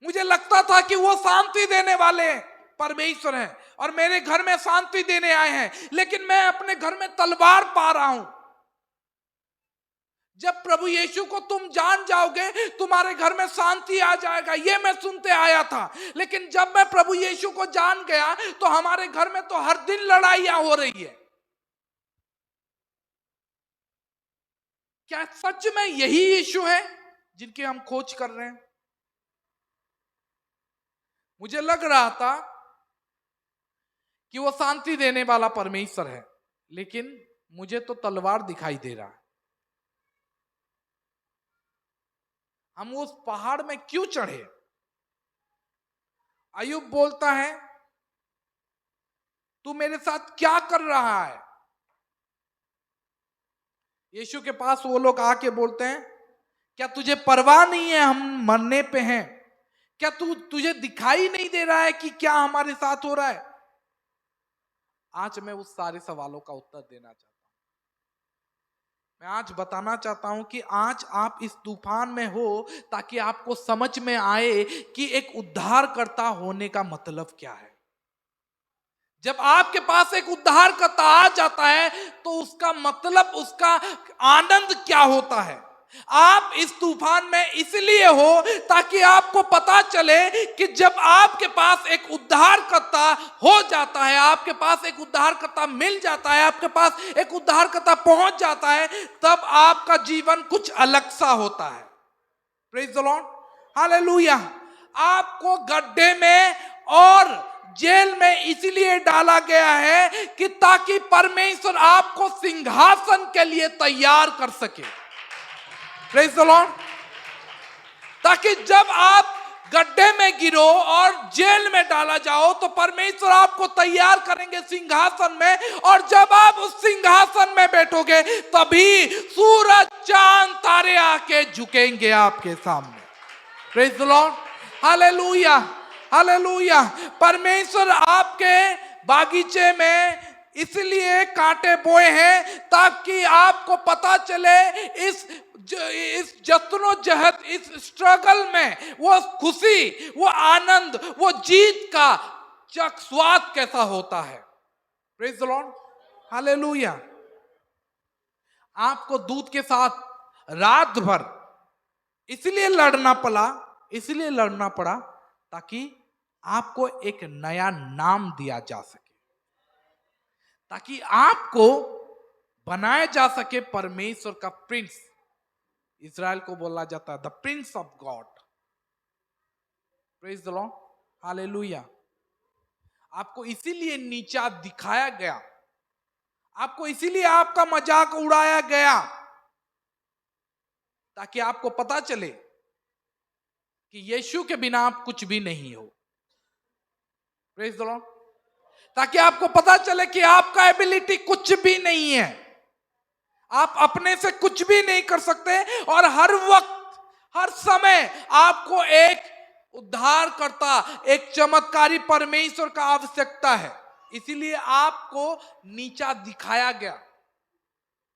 मुझे लगता था कि वो शांति देने वाले परमेश्वर हैं और मेरे घर में शांति देने आए हैं, लेकिन मैं अपने घर में तलवार पा रहा हूं। जब प्रभु यीशु को तुम जान जाओगे, तुम्हारे घर में शांति आ जाएगा, ये मैं सुनते आया था। लेकिन जब मैं प्रभु यीशु को जान गया तो हमारे घर में तो हर दिन लड़ाइयां हो रही है। क्या सच में यही यीशु है जिनकी हम खोज कर रहे हैं? मुझे लग रहा था कि वो शांति देने वाला परमेश्वर है, लेकिन मुझे तो तलवार दिखाई दे रहा है। हम उस पहाड़ में क्यों चढ़े? अय्यूब बोलता है, तू मेरे साथ क्या कर रहा है? यीशु के पास वो लोग आके बोलते हैं, क्या तुझे परवाह नहीं है हम मरने पे हैं? क्या तुझे दिखाई नहीं दे रहा है कि क्या हमारे साथ हो रहा है? आज मैं उस सारे सवालों का उत्तर देना चाहता हूं। मैं आज बताना चाहता हूं कि आज आप इस तूफान में हो ताकि आपको समझ में आए कि एक उद्धारकर्ता होने का मतलब क्या है। जब आपके पास एक उद्धारकर्ता आ जाता है तो उसका मतलब, उसका आनंद क्या होता है। आप इस तूफान में इसलिए हो ताकि आपको पता चले कि जब आपके पास एक उद्धारकर्ता हो जाता है, आपके पास एक उद्धारकर्ता मिल जाता है, आपके पास एक उद्धारकर्ता पहुंच जाता है, तब आपका जीवन कुछ अलग सा होता है। Praise the lord, hallelujah. आपको गड्ढे में और जेल में इसलिए डाला गया है कि ताकि परमेश्वर आपको सिंहासन के लिए तैयार कर सके। Praise the Lord. ताकि जब आप गड्ढे में गिरो और जेल में डाला जाओ तो परमेश्वर आपको तैयार करेंगे सिंहासन में, और जब आप उस सिंहासन में बैठो बैठोगे तभी सूरज चांद तारे आके झुकेंगे आपके सामने। Praise the lord, hallelujah, hallelujah. परमेश्वर आपके बागीचे में इसलिए कांटे बोए हैं ताकि आपको पता चले इस जद्दोजहद, इस स्ट्रगल में वो खुशी, वो आनंद, वो जीत का स्वाद कैसा होता है। Praise the lord, hallelujah. आपको दूध के साथ रात भर इसलिए लड़ना पड़ा ताकि आपको एक नया नाम दिया जा सके, ताकि आपको बनाया जा सके परमेश्वर का प्रिंस। इज़राइल को बोला जाता है the Prince of God. Praise the lord, hallelujah. आपको इसीलिए नीचा दिखाया गया, आपको इसीलिए आपका मजाक उड़ाया गया, ताकि आपको पता चले कि यीशु के बिना आप कुछ भी नहीं हो। प्रेज द लॉर्ड, ताकि आपको पता चले कि आपका एबिलिटी कुछ भी नहीं है, आप अपने से कुछ भी नहीं कर सकते, और हर वक्त हर समय आपको एक उद्धारकर्ता, एक चमत्कारी परमेश्वर का आवश्यकता है। इसीलिए आपको नीचा दिखाया गया,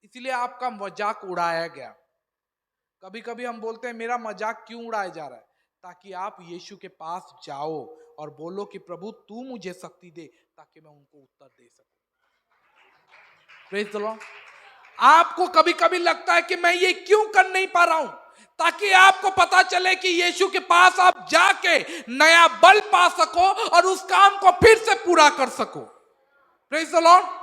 इसीलिए आपका मजाक उड़ाया गया। कभी कभी हम बोलते हैं मेरा मजाक क्यों उड़ाया जा रहा है, ताकि आप यीशु के पास जाओ और बोलो कि प्रभु तू मुझे शक्ति दे ताकि मैं उनको उत्तर दे सकूं। Praise the Lord. आपको कभी कभी लगता है कि मैं ये क्यों कर नहीं पा रहा हूं, ताकि आपको पता चले कि यीशु के पास आप जाके नया बल पा सको और उस काम को फिर से पूरा कर सको। Praise the Lord.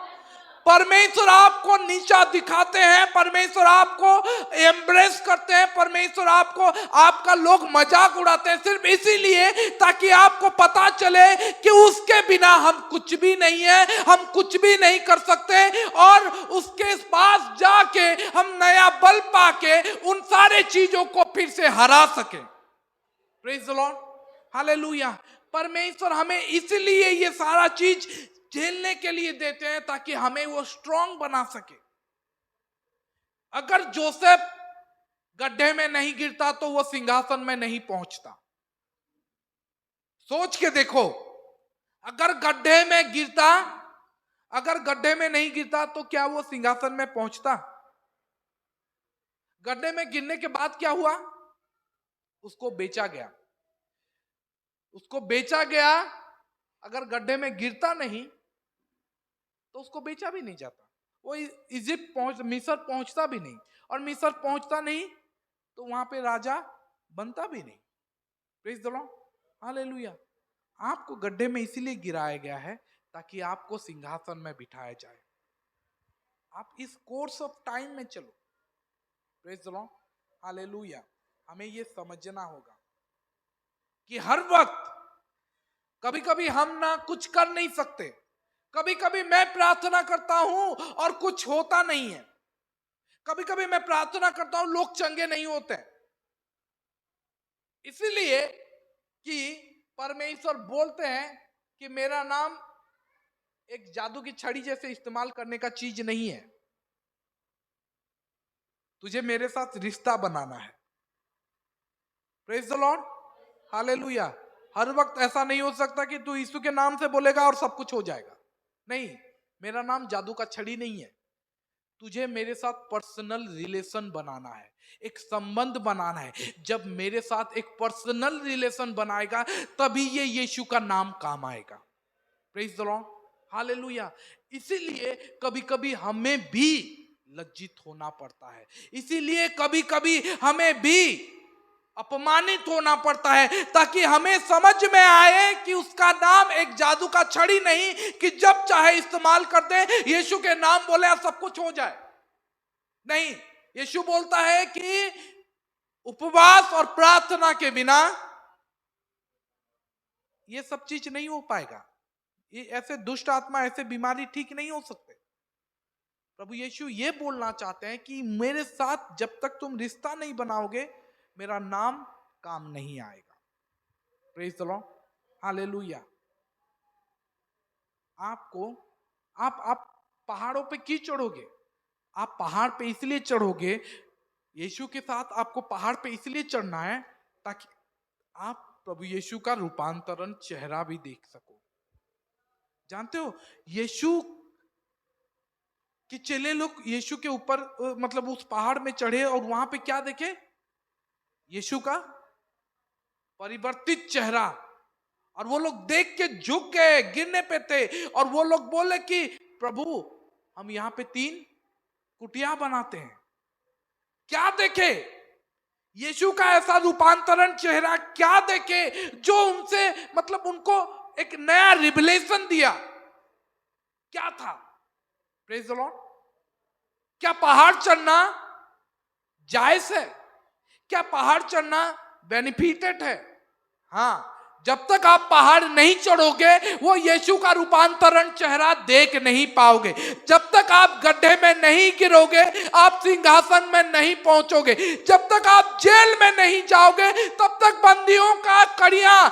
परमेश्वर आपको नीचा दिखाते हैं, परमेश्वर आपको एम्ब्रेस करते हैं, परमेश्वर आपको, आपका लोग मजाक उड़ाते हैं सिर्फ इसीलिए ताकि आपको पता चले कि उसके बिना हम कुछ भी नहीं है, हम कुछ भी नहीं कर सकते, और उसके पास जाके हम नया बल पाके उन सारे चीजों को फिर से हरा सके। Praise the lord, hallelujah. परमेश्वर हमें इसलिए ये सारा चीज झेलने के लिए देते हैं ताकि हमें वो स्ट्रांग बना सके। अगर जोसेफ गड्ढे में नहीं गिरता तो वो सिंहासन में नहीं पहुंचता। सोच के देखो, अगर गड्ढे में गिरता, अगर गड्ढे में नहीं गिरता तो क्या वो सिंहासन में पहुंचता? गड्ढे में गिरने के बाद क्या हुआ? उसको बेचा गया, उसको बेचा गया। अगर गड्ढे में गिरता नहीं तो उसको बेचा भी नहीं जाता, वो इजिप्ट मिस्र पहुंचता भी नहीं, और मिस्र पहुंचता नहीं तो वहां पे राजा बनता भी नहीं। Praise the lord, hallelujah. आपको गड्ढे में इसीलिए गिराया गया है ताकि आपको सिंहासन में बिठाया जाए। आप इस कोर्स ऑफ टाइम में चलो। Praise the lord, hallelujah. हमें ये समझना होगा कि हर वक्त, कभी कभी हम ना कुछ कर नहीं सकते, कभी कभी मैं प्रार्थना करता हूं और कुछ होता नहीं है, कभी कभी मैं प्रार्थना करता हूं लोग चंगे नहीं होते, इसीलिए कि परमेश्वर बोलते हैं कि मेरा नाम एक जादू की छड़ी जैसे इस्तेमाल करने का चीज नहीं है, तुझे मेरे साथ रिश्ता बनाना है। Praise the lord, hallelujah. हर वक्त ऐसा नहीं हो सकता कि तू यीशु के नाम से बोलेगा और सब कुछ हो जाएगा। नहीं, मेरा नाम जादू का छड़ी नहीं है। तुझे मेरे साथ पर्सनल रिलेशन बनाना है, एक संबंध बनाना है। जब मेरे साथ एक पर्सनल रिलेशन बनाएगा तभी ये यीशु का नाम काम आएगा। Praise the lord, hallelujah. इसीलिए कभी कभी हमें भी लज्जित होना पड़ता है, इसीलिए कभी कभी हमें भी अपमानित होना पड़ता है, ताकि हमें समझ में आए कि उसका नाम एक जादू का छड़ी नहीं कि जब चाहे इस्तेमाल कर दे, यीशु के नाम बोले और सब कुछ हो जाए। नहीं, यीशु बोलता है कि उपवास और प्रार्थना के बिना ये सब चीज नहीं हो पाएगा। ये ऐसे दुष्ट आत्मा, ऐसे बीमारी ठीक नहीं हो सकते। प्रभु यीशु ये बोलना चाहते हैं कि मेरे साथ जब तक तुम रिश्ता नहीं बनाओगे मेरा नाम काम नहीं आएगा। Praise the lord, hallelujah. आपको आप पहाड़ों पे क्यों चढ़ोगे? आप पहाड़ पे इसलिए चढ़ोगे, यीशु के साथ आपको पहाड़ पे इसलिए चढ़ना है ताकि आप प्रभु यीशु का रूपांतरण चेहरा भी देख सको। जानते हो, यीशु के चेले लोग यीशु के ऊपर मतलब उस पहाड़ में चढ़े और वहां पे क्या देखे? यीशु का परिवर्तित चेहरा। और वो लोग देख के झुक गए, गिरने पे थे। और वो लोग बोले कि प्रभु, हम यहाँ पे 3 कुटिया बनाते हैं। क्या देखे? यीशु का ऐसा रूपांतरण चेहरा क्या देखे जो उनसे मतलब उनको एक नया रिवलेशन दिया? क्या था? Praise the Lord. क्या पहाड़ चढ़ना जायज है? क्या पहाड़ चढ़ना बेनिफिटेड है? हाँ, जब तक आप पहाड़ नहीं चढ़ोगे वो यीशु का रूपांतरण चेहरा देख नहीं पाओगे। जब तक आप गड्ढे में नहीं गिरोगे आप सिंहासन में नहीं पहुंचोगे। जब तक आप जेल में नहीं जाओगे तब तक बंदियों का कड़ियां,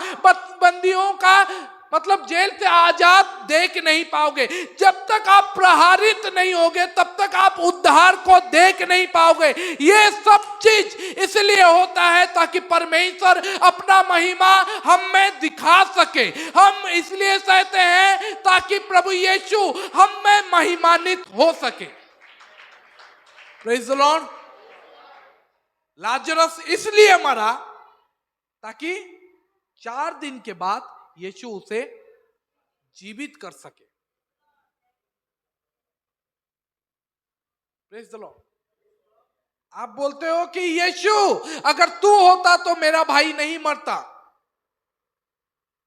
बंदियों का मतलब जेल से आजाद देख नहीं पाओगे। जब तक आप प्रहारित नहीं होगे तब तक आप उद्धार को देख नहीं पाओगे। ये सब चीज इसलिए होता है ताकि परमेश्वर अपना महिमा हम में दिखा सके। हम इसलिए सहते हैं ताकि प्रभु यीशु हम में महिमान्वित हो सके। Praise the Lord. लाजरस इसलिए मरा ताकि 4 दिन के बाद यीशु उसे जीवित कर सके। Praise the Lord. आप बोलते हो कि यीशु अगर तू होता तो मेरा भाई नहीं मरता।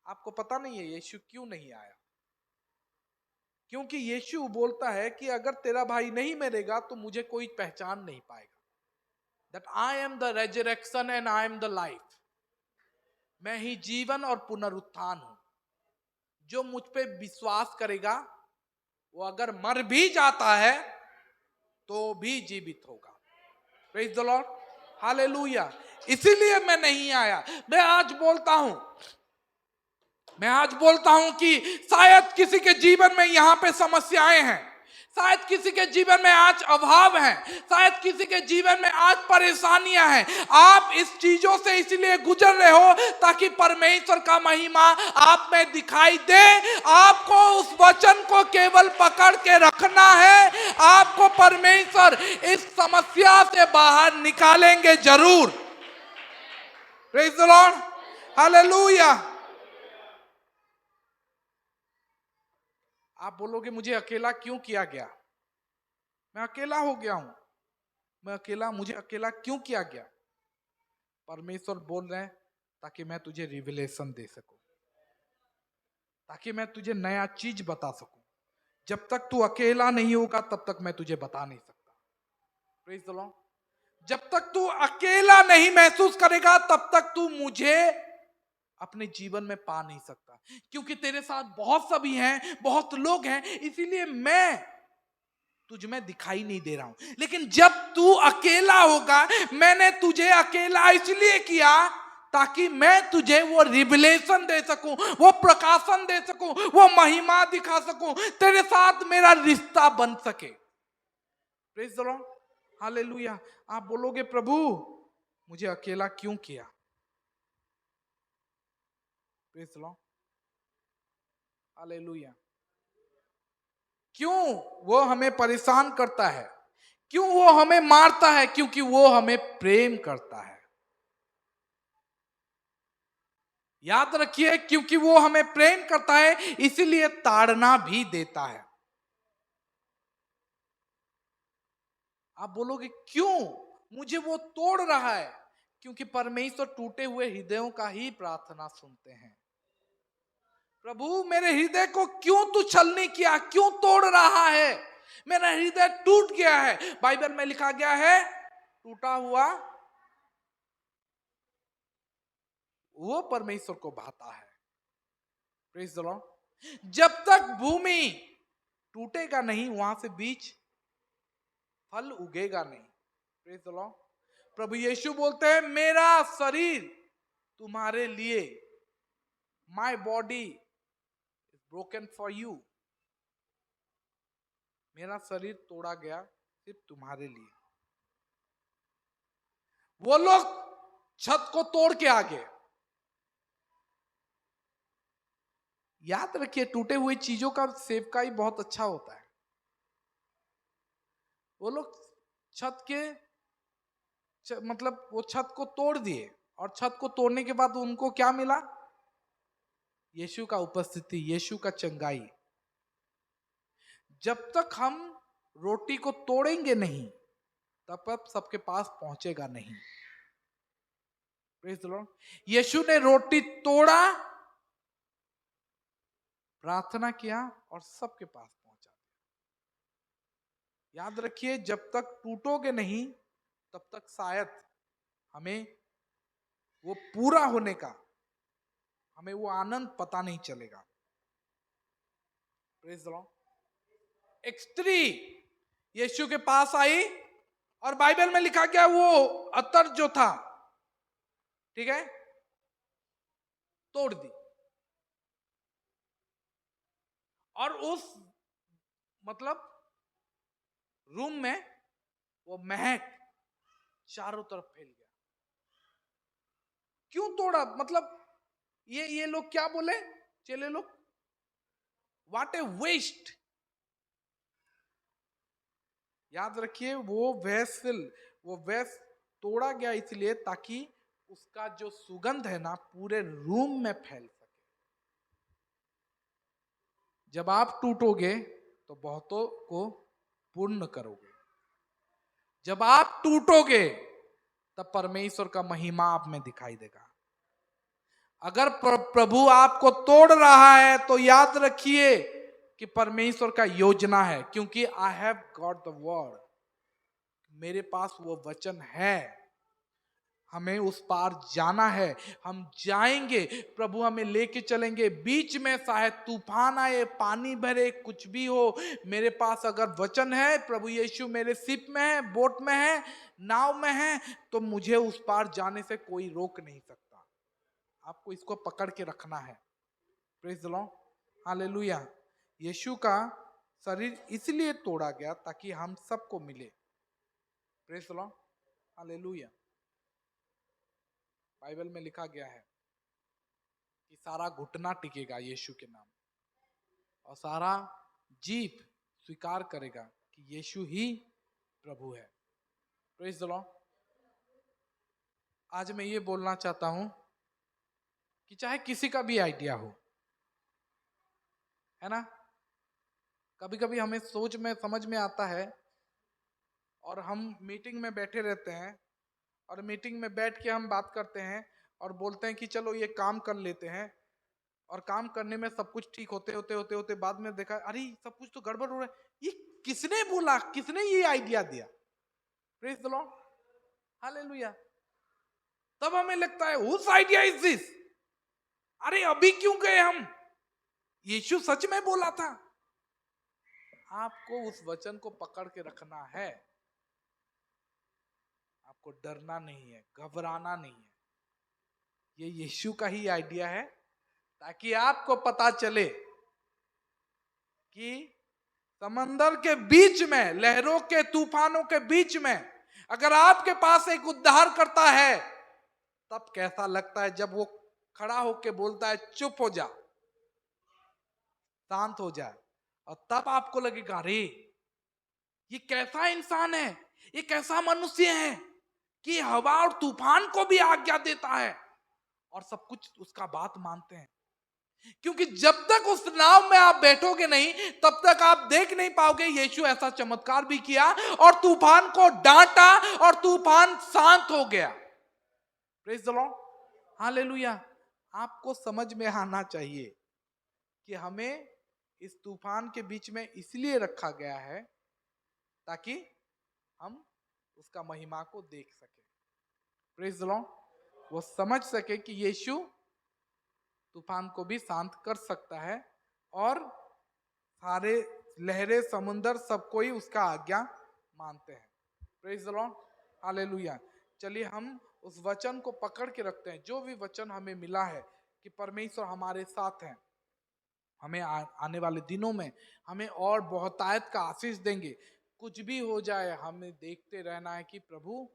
आपको पता नहीं है यीशु क्यों नहीं आया? क्योंकि यीशु बोलता है कि अगर तेरा भाई नहीं मरेगा तो मुझे कोई पहचान नहीं पाएगा। That I am the resurrection and I am the life। मैं ही जीवन और पुनरुत्थान हूं। जो मुझ पे विश्वास करेगा वो अगर मर भी जाता है तो भी जीवित होगा। Praise the lord, hallelujah. इसीलिए मैं नहीं आया। मैं आज बोलता हूं कि शायद किसी के जीवन में यहां पे समस्याएं हैं, शायद किसी के जीवन में आज अभाव है, शायद किसी के जीवन में आज परेशानियां हैं। आप इस चीजों से इसलिए गुजर रहे हो ताकि परमेश्वर का महिमा आप में दिखाई दे। आपको उस वचन को केवल पकड़ के रखना है। आपको परमेश्वर इस समस्या से बाहर निकालेंगे जरूर। Praise the lord, hallelujah. आप बोलोगे मुझे अकेला क्यों किया गया? मैं अकेला हो गया हूं। मुझे अकेला क्यों किया गया? परमेश्वर बोल रहे हैं ताकि मैं तुझे रिविलेशन दे सकूं, ताकि मैं तुझे नया चीज बता सकूं। जब तक तू अकेला नहीं होगा तब तक मैं तुझे बता नहीं सकता। Praise the Lord. जब तक तू अकेला नहीं महसूस करेगा तब तक तू मुझे अपने जीवन में पा नहीं सकता। क्योंकि तेरे साथ बहुत सभी हैं, बहुत लोग हैं, इसीलिए मैं तुझ में दिखाई नहीं दे रहा हूं। लेकिन जब तू अकेला होगा, मैंने तुझे अकेला इसलिए किया ताकि मैं तुझे वो रिवलेशन दे सकूं, वो प्रकाशन दे सकूं, वो महिमा दिखा सकूं, तेरे साथ मेरा रिश्ता बन सके। Praise the lord, hallelujah. आप बोलोगे प्रभु मुझे अकेला क्यों किया? Praise the lord, hallelujah. क्यों वो हमें परेशान करता है? क्यों वो हमें मारता है? क्योंकि वो हमें प्रेम करता है। याद रखिए, क्योंकि वो हमें प्रेम करता है इसीलिए ताड़ना भी देता है। आप बोलोगे क्यों मुझे वो तोड़ रहा है? क्योंकि परमेश्वर टूटे हुए हृदयों का ही प्रार्थना सुनते हैं। प्रभु मेरे हृदय को क्यों तू छलनी किया, क्यों तोड़ रहा है? मेरा हृदय टूट गया है। बाइबल में लिखा गया है टूटा हुआ वो परमेश्वर को भाता है। Praise the Lord. जब तक भूमि टूटेगा नहीं वहां से बीज फल उगेगा नहीं। Praise the lord. प्रभु यीशु बोलते हैं मेरा शरीर तुम्हारे लिए, my body is broken for you. मेरा शरीर तोड़ा गया सिर्फ तुम्हारे लिए। वो लोग छत को तोड़ के आ गए। याद रखिए, टूटे हुए चीजों का सेवकाई बहुत अच्छा होता है। वो लोग छत के मतलब वो छत को तोड़ दिए, और छत को तोड़ने के बाद उनको क्या मिला? यीशु का उपस्थिति, यीशु का चंगाई। जब तक हम रोटी को तोड़ेंगे नहीं, तब तक सबके पास पहुंचेगा नहीं। Praise the Lord. यीशु ने रोटी तोड़ा, प्रार्थना किया और सबके पास पहुंचा दिया। याद रखिए, जब तक टूटोगे नहीं तब तक शायद हमें वो पूरा होने का, हमें वो आनंद पता नहीं चलेगा। Praise the Lord. एक स्त्री यीशु के पास आई, और बाइबल में लिखा गया वो अतर जो था, ठीक है, तोड़ दी। और उस मतलब रूम में वो महक चारों तरफ फैल गया। क्यों तोड़ा? मतलब ये लोग क्या बोले चेले लोग? What a waste. याद रखिए, वो वेस तोड़ा गया इसलिए ताकि उसका जो सुगंध है ना पूरे रूम में फैल सके। जब आप टूटोगे तो बहुतों को पूर्ण करोगे। जब आप टूटोगे तब परमेश्वर का महिमा आप में दिखाई देगा। अगर प्रभु आपको तोड़ रहा है तो याद रखिए कि परमेश्वर का योजना है, क्योंकि I have got the word, मेरे पास वो वचन है। हमें उस पार जाना है, हम जाएंगे, प्रभु हमें लेके चलेंगे। बीच में शायद तूफान आए, पानी भरे, कुछ भी हो, मेरे पास अगर वचन है, प्रभु यीशु मेरे शिप में है, बोट में है, नाव में है, तो मुझे उस पार जाने से कोई रोक नहीं सकता। आपको इसको पकड़ के रखना है। Praise the lord, hallelujah. यीशु का शरीर इसलिए तोड़ा गया ताकि हम सबको मिले। Praise the lord, hallelujah. Bible में लिखा गया है कि सारा घुटना टिकेगा यीशु के नाम, और सारा जीभ स्वीकार करेगा कि यीशु ही प्रभु है। Praise the Lord. आज मैं ये बोलना चाहता हूं कि चाहे किसी का भी आइडिया हो, है ना, कभी कभी हमें सोच में समझ में आता है, और हम मीटिंग में बैठे रहते हैं, और मीटिंग में बैठ के हम बात करते हैं और बोलते हैं कि चलो ये काम कर लेते हैं, और काम करने में सब कुछ ठीक होते होते होते होते बाद में देखा, अरे सब कुछ तो गड़बड़ हो रहा है, ये किसने बोला, किसने ये आइडिया दिया? Praise the lord, hallelujah. तब हमें लगता है हुज आइडिया इज दिस? अरे अभी क्यों गए हम, यीशु सच में बोला था। आपको उस वचन को पकड़ के रखना है, आपको डरना नहीं है, घबराना नहीं है। ये यीशु का ही आइडिया है, ताकि आपको पता चले कि समंदर के बीच में, लहरों के तूफानों के बीच में, अगर आपके पास एक उद्धार करता है, तब कैसा लगता है जब वो खड़ा होके बोलता है चुप हो जा, शांत हो जाए, और तब आपको लगेगा अरे ये कैसा इंसान है, ये कैसा मनुष्य है कि हवा और तूफान को भी आज्ञा देता है और सब कुछ उसका बात मानते हैं। क्योंकि जब तक उस नाव में आप बैठोगे नहीं, तब तक आप देख नहीं पाओगे यीशु ऐसा चमत्कार भी किया और तूफान को डांटा और तूफान शांत हो गया। Praise the lord, hallelujah. आपको समझ में आना चाहिए कि हमें इस तूफान के बीच में इसलिए रखा गया है ताकि हम उसका महिमा को देख सके। प्रेज़ द लॉर्ड, वो समझ सके कि यीशु तूफान को भी शांत कर सकता है, और सारे लहरें, समुंदर, सब कोई उसका आज्ञा मानते हैं। Praise the lord, hallelujah. चलिए हम उस वचन को पकड़ के रखते हैं, जो भी वचन हमें मिला है कि परमेश्वर हमारे साथ हैं, हमें आने वाले दिनों में हमें और बहुतायत का आशीष देंगे। कुछ भी हो जाए, हमें देखते रहना है कि प्रभु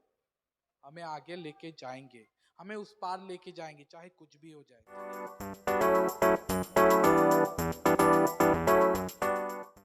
हमें आगे लेके जाएंगे, हमें उस पार लेके जाएंगे, चाहे कुछ भी हो जाए।